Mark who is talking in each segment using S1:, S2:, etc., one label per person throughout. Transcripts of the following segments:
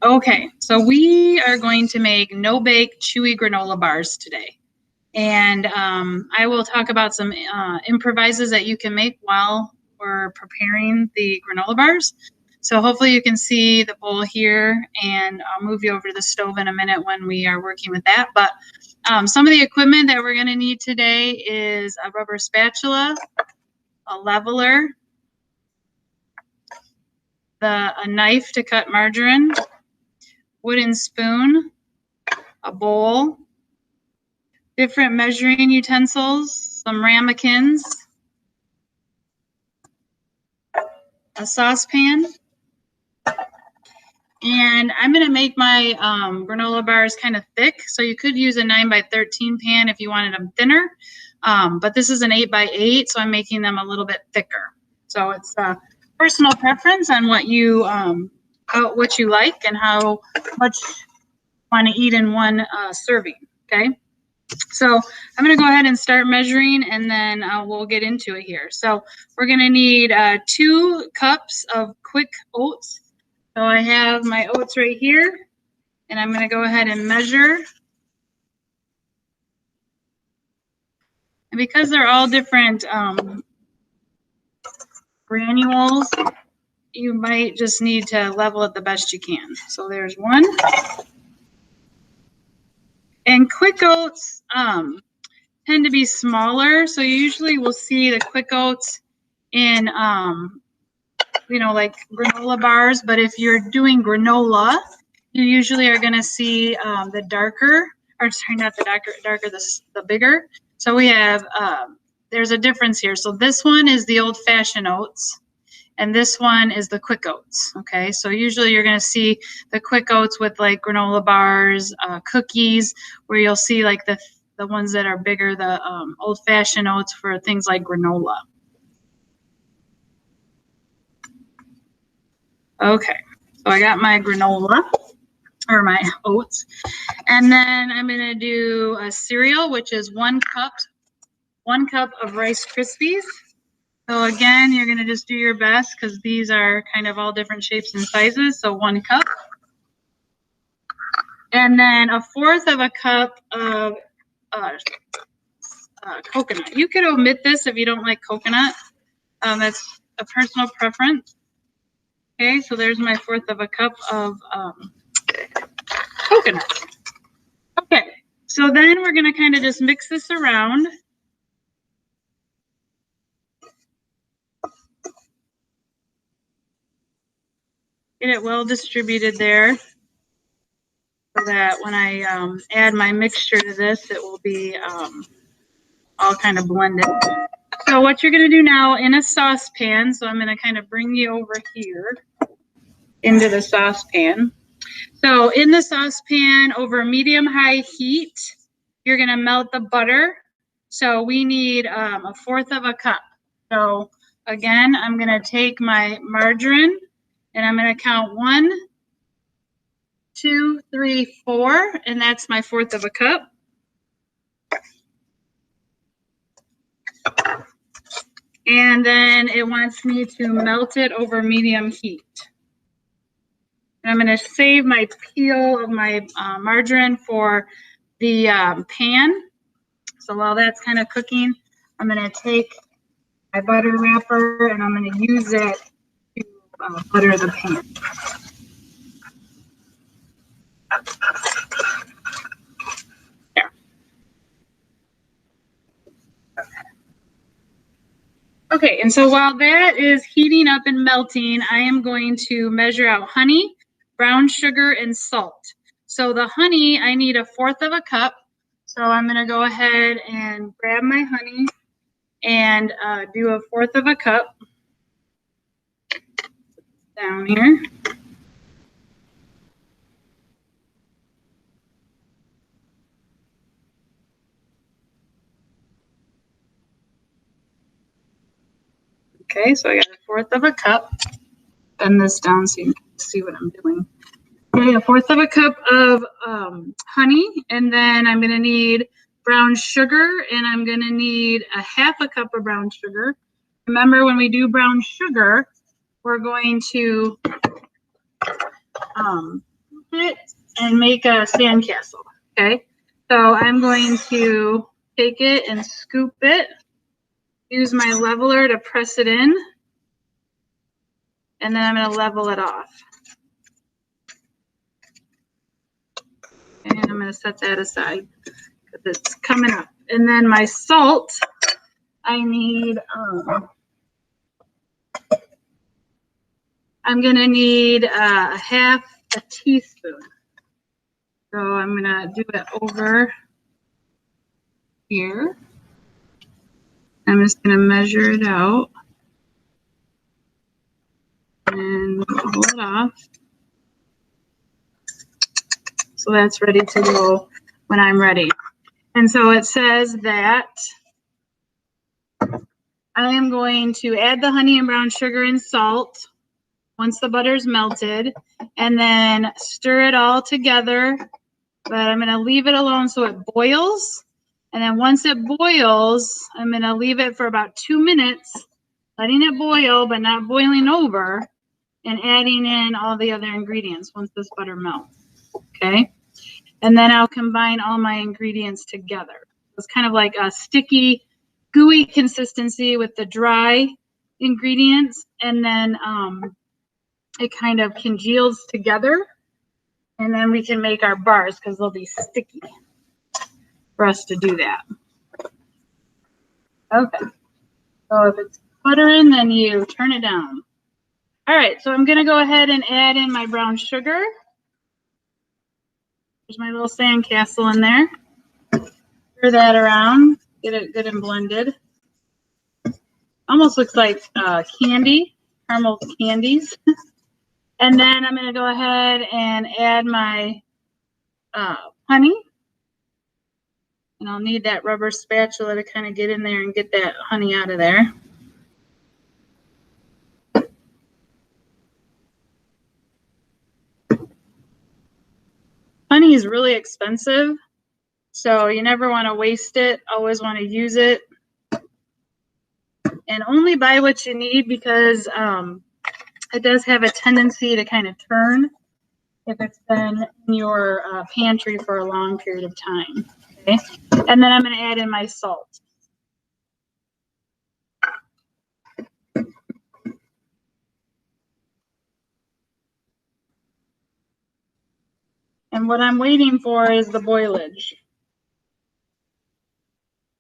S1: Okay, so we are going to make no-bake chewy granola bars today. And I will talk about some improvises that you can make while we're preparing the granola bars. So hopefully you can see the bowl here, and I'll move you over to the stove in a minute when we are working with that. But some of the equipment that we're going to need today is a rubber spatula, a leveler, a knife to cut margarine, wooden spoon, a bowl, different measuring utensils, some ramekins, a saucepan, and I'm going to make my granola bars kind of thick, so you could use a 9x13 pan if you wanted them thinner, but this is an 8x8, so I'm making them a little bit thicker. So it's personal preference on what you like and how much you want to eat in one serving. Okay. So I'm going to go ahead and start measuring, and then we'll get into it here. So we're going to need 2 cups of quick oats. So I have my oats right here, and I'm going to go ahead and measure. And because they're all different granules, you might just need to level it the best you can. So there's 1. And quick oats tend to be smaller, so you usually will see the quick oats in like granola bars, but if you're doing granola, you usually are going to see the darker, or sorry, not the darker, the bigger. So we have, there's a difference here. So this one is the old-fashioned oats, and this one is the quick oats. Okay, so usually you're going to see the quick oats with like granola bars, cookies, where you'll see like the ones that are bigger, the old-fashioned oats for things like granola. Okay, so I got my granola, or my oats, and then I'm going to do a cereal, which is 1 cup of Rice Krispies. So again, you're going to just do your best because these are kind of all different shapes and sizes. So 1 cup. And then 1/4 of a cup of coconut. You could omit this if you don't like coconut. That's a personal preference. Okay, so there's my 1/4 of a cup of coconut. Okay, so then we're going to kind of just mix this around. Get it well distributed there so that when I add my mixture to this, it will be all kind of blended. So what you're going to do now in a saucepan, so I'm going to kind of bring you over here into the saucepan. So in the saucepan over medium-high heat, you're going to melt the butter. So we need 1/4 of a cup. So again, I'm going to take my margarine, and I'm going to count 1, 2, 3, 4, and that's my 1/4 of a cup. And then it wants me to melt it over medium heat. And I'm going to save my peel of my margarine for the pan. So while that's kind of cooking, I'm going to take my butter wrapper and I'm going to use it to butter the pan. There. Okay, and so while that is heating up and melting, I am going to measure out honey, brown sugar, and salt. So the honey, I need 1/4 of a cup. So I'm going to go ahead and grab my honey and do 1/4 of a cup down here. Okay, so I got 1/4 of a cup. Bend this down so you can see what I'm doing. Okay, 1/4 of a cup of honey, and then I'm going to need brown sugar, and I'm going to need 1/2 a cup of brown sugar. Remember, when we do brown sugar, we're going to it and make a sandcastle. Okay, so I'm going to take it and scoop it. Use my leveler to press it in, and then I'm going to level it off. And I'm going to set that aside because it's coming up. And then my salt, I need, I'm going to need a half a teaspoon. So I'm going to do it over here. I'm just going to measure it out and pull it off. So that's ready to go when I'm ready. And so it says that I am going to add the honey and brown sugar and salt once the butter is melted, and then stir it all together. But I'm going to leave it alone so it boils. And then once it boils, I'm going to leave it for about 2 minutes, letting it boil, but not boiling over, and adding in all the other ingredients once this butter melts. Okay? And then I'll combine all my ingredients together. It's kind of like a sticky, gooey consistency with the dry ingredients. And then it kind of congeals together. And then we can make our bars because they'll be sticky for us to do that. Okay. So if it's buttering, then you turn it down. All right. So I'm going to go ahead and add in my brown sugar. There's my little sandcastle in there. Stir that around. Get it good and blended. Almost looks like candy, caramel candies. And then I'm going to go ahead and add my honey. And I'll need that rubber spatula to kind of get in there and get that honey out of there. Honey is really expensive, so you never want to waste it. Always want to use it. And only buy what you need because it does have a tendency to kind of turn if it's been in your pantry for a long period of time. Okay, and then I'm going to add in my salt. And what I'm waiting for is the boilage.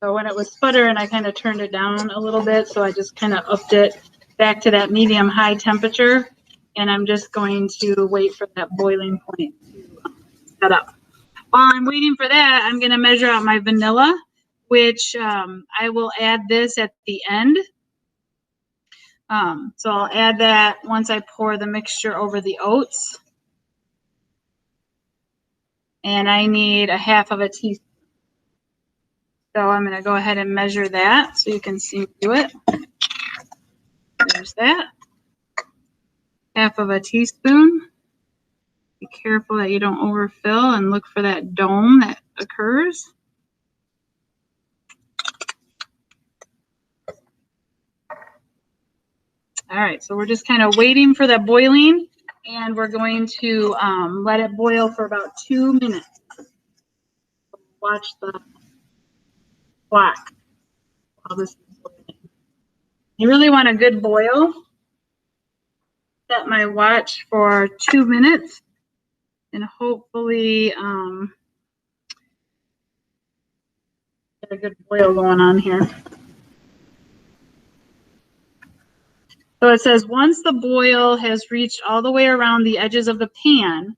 S1: So when it was sputtering, I kind of turned it down a little bit, so I just kind of upped it back to that medium-high temperature, and I'm just going to wait for that boiling point to set up. While I'm waiting for that, I'm going to measure out my vanilla, which I will add this at the end. So I'll add that once I pour the mixture over the oats. And I need a half of a teaspoon. So I'm going to go ahead and measure that so you can see me do it. There's that. Half of a teaspoon. Be careful that you don't overfill and look for that dome that occurs. All right, so we're just kind of waiting for that boiling, and we're going to let it boil for about 2 minutes. Watch the clock while this is boiling. You really want a good boil. Set my watch for 2 minutes, and hopefully get a good boil going on here. So it says once the boil has reached all the way around the edges of the pan,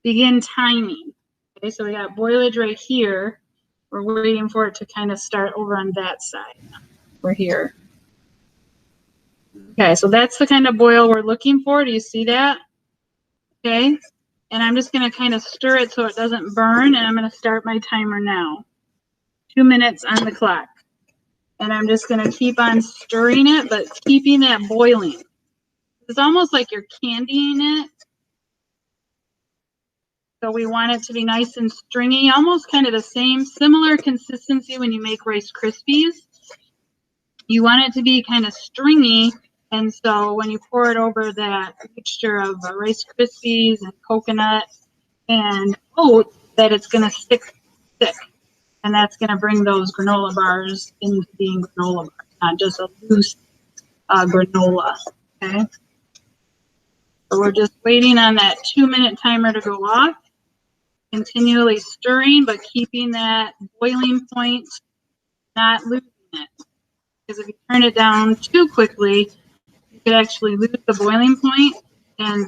S1: begin timing. Okay, so we got boilage right here. We're waiting for it to kind of start over on that side. We're here. Okay, so that's the kind of boil we're looking for. Do you see that? Okay, and I'm just going to kind of stir it so it doesn't burn, and I'm going to start my timer now. 2 minutes on the clock. And I'm just going to keep on stirring it, but keeping that boiling. It's almost like you're candying it. So we want it to be nice and stringy, almost kind of the same, similar consistency when you make Rice Krispies. You want it to be kind of stringy And so when you pour it over that mixture of Rice Krispies and coconut and oats, that it's going to stick thick. And that's going to bring those granola bars into being granola bars, not just a loose granola. Okay. So we're just waiting on that 2-minute timer to go off, continually stirring, but keeping that boiling point, not losing it. Because if you turn it down too quickly, you could actually lose the boiling point, and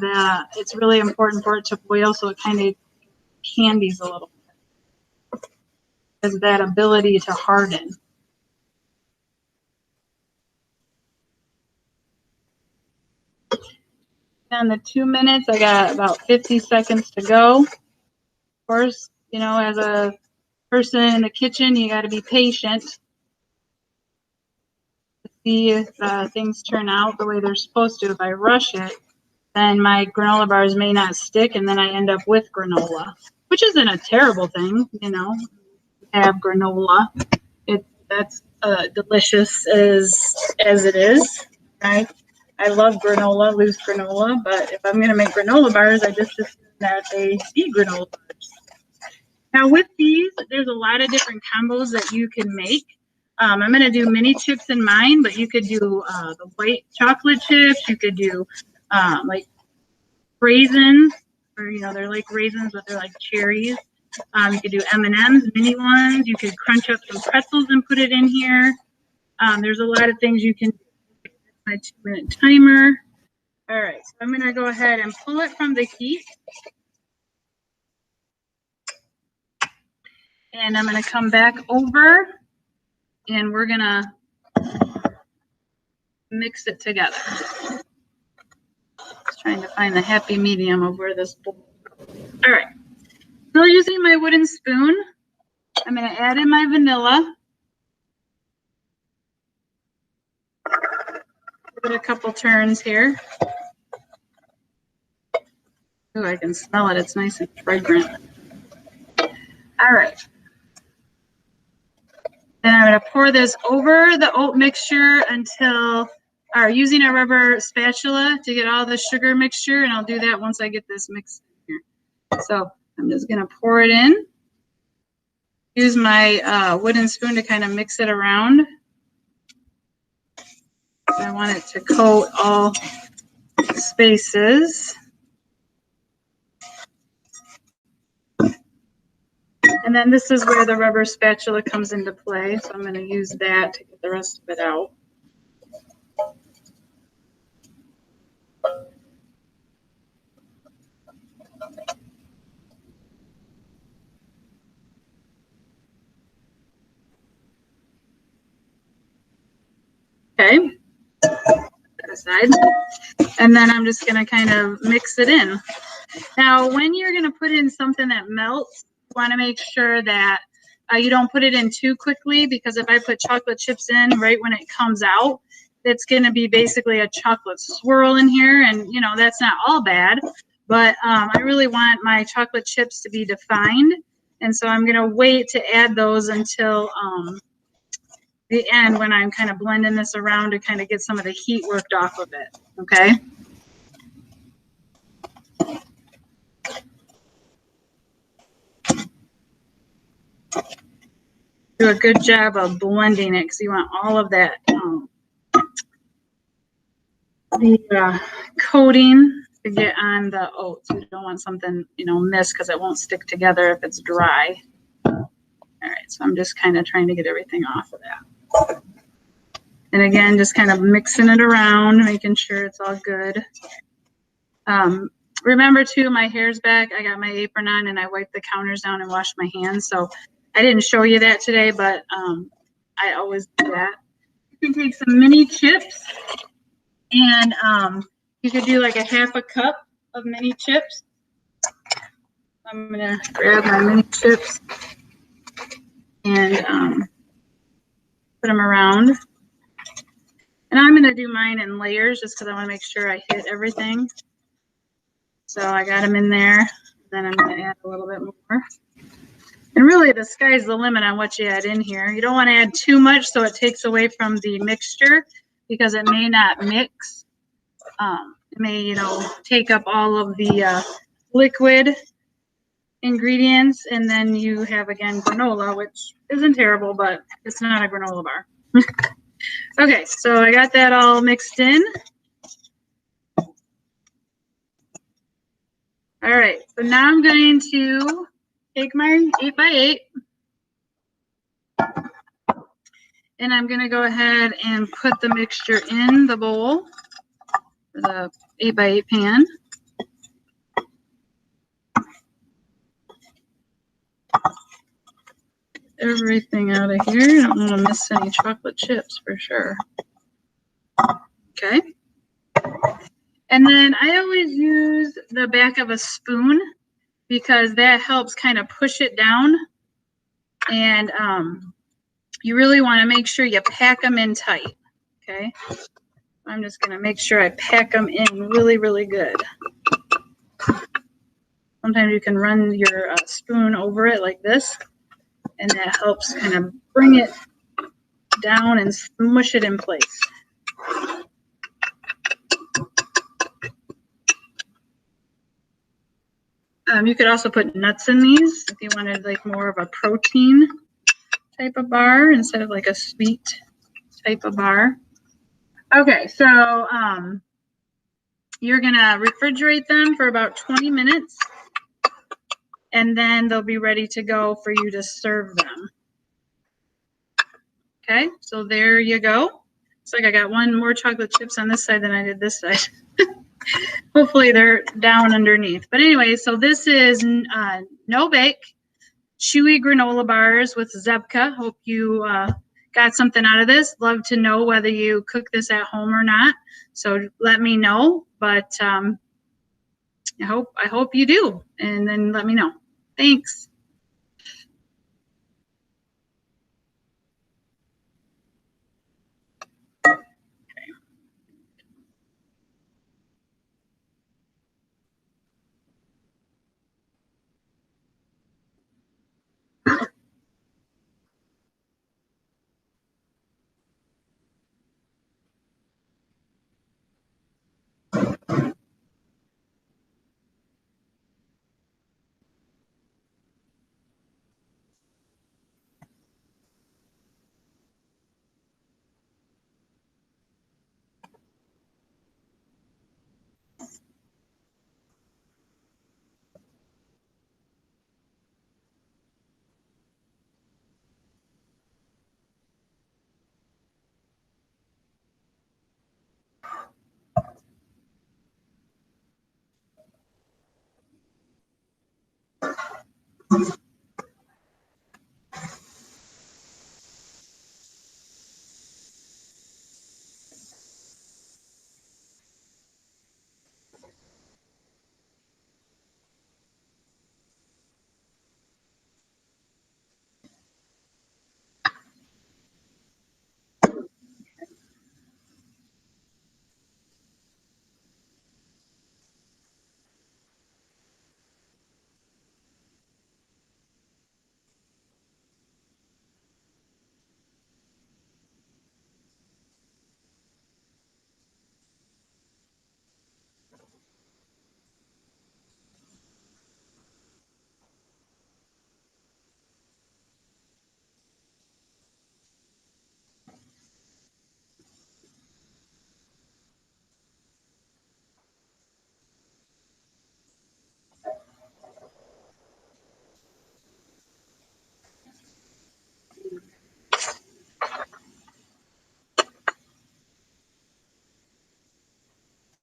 S1: it's really important for it to boil so it kind of candies a little bit. Has that ability to harden. On the 2 minutes, I got about 50 seconds to go. Of course, you know, as a person in the kitchen, you got to be patient to see if things turn out the way they're supposed to. If I rush it, then my granola bars may not stick, and then I end up with granola, which isn't a terrible thing, you know. Have granola, that's delicious as it is, right? I love granola, loose granola, but if I'm going to make granola bars, I just assume that they be granola bars. Now with these, there's a lot of different combos that you can make. I'm going to do mini chips in mine, but you could do the white chocolate chips. You could do like raisins, or you know, they're like raisins, but they're like cherries. You could do M&Ms, mini ones. You could crunch up some pretzels and put it in here. There's a lot of things you can do. My 2-minute timer. All right, so I'm going to go ahead and pull it from the heat. And I'm going to come back over, and we're going to mix it together. Just trying to find the happy medium of where this bowl. All right, still using my wooden spoon. I'm going to add in my vanilla. Give it a couple turns here. Oh, I can smell it. It's nice and fragrant. All right. Then I'm going to pour this over the oat mixture until, or using a rubber spatula to get all the sugar mixture, and I'll do that once I get this mixed in here. So I'm just going to pour it in. Use my wooden spoon to kind of mix it around. I want it to coat all spaces. And then this is where the rubber spatula comes into play. So I'm going to use that to get the rest of it out. Okay. That aside. And then I'm just going to kind of mix it in. Now, when you're going to put in something that melts, you want to make sure that you don't put it in too quickly, because if I put chocolate chips in right when it comes out, it's going to be basically a chocolate swirl in here. And, you know, that's not all bad, but I really want my chocolate chips to be defined. And so I'm going to wait to add those until the end, when I'm kind of blending this around to kind of get some of the heat worked off of it. Okay. Do a good job of blending it, because you want all of that the coating to get on the oats. You don't want something, you know, missed, because it won't stick together if it's dry. All right, so I'm just kind of trying to get everything off of that. And again, just kind of mixing it around, making sure it's all good. Remember too, my hair's back. I got my apron on and I wiped the counters down and washed my hands. So I didn't show you that today, but I always do that. You can take some mini chips, and you could do like a half a cup of mini chips. I'm gonna grab my mini chips and put them around. And I'm gonna do mine in layers just because I want to make sure I hit everything. So I got them in there. Then I'm gonna add a little bit more. And really, the sky's the limit on what you add in here. You don't want to add too much so it takes away from the mixture, because it may not mix. It may, you know, take up all of the liquid ingredients, and then you have, again, granola, which isn't terrible, but it's not a granola bar. Okay, so I got that all mixed in. All right, so now I'm going to take my 8x8 and I'm going to go ahead and put the mixture in the bowl, the 8x8 pan. Everything out of here. I don't want to miss any chocolate chips for sure. Okay. And then I always use the back of a spoon because that helps kind of push it down. And you really want to make sure you pack them in tight. Okay. I'm just going to make sure I pack them in really, really good. Sometimes you can run your spoon over it like this, and that helps kind of bring it down and smush it in place. You could also put nuts in these if you wanted like more of a protein type of bar instead of like a sweet type of bar. Okay, so you're gonna refrigerate them for about 20 minutes and then they'll be ready to go for you to serve them. Okay, so there you go. It's like I got one more chocolate chips on this side than I did this side. Hopefully they're down underneath. But anyway, so this is no bake, chewy granola bars with Zebka. Hope you got something out of this. Love to know whether you cook this at home or not. So let me know. But I hope you do, and then let me know. Thanks.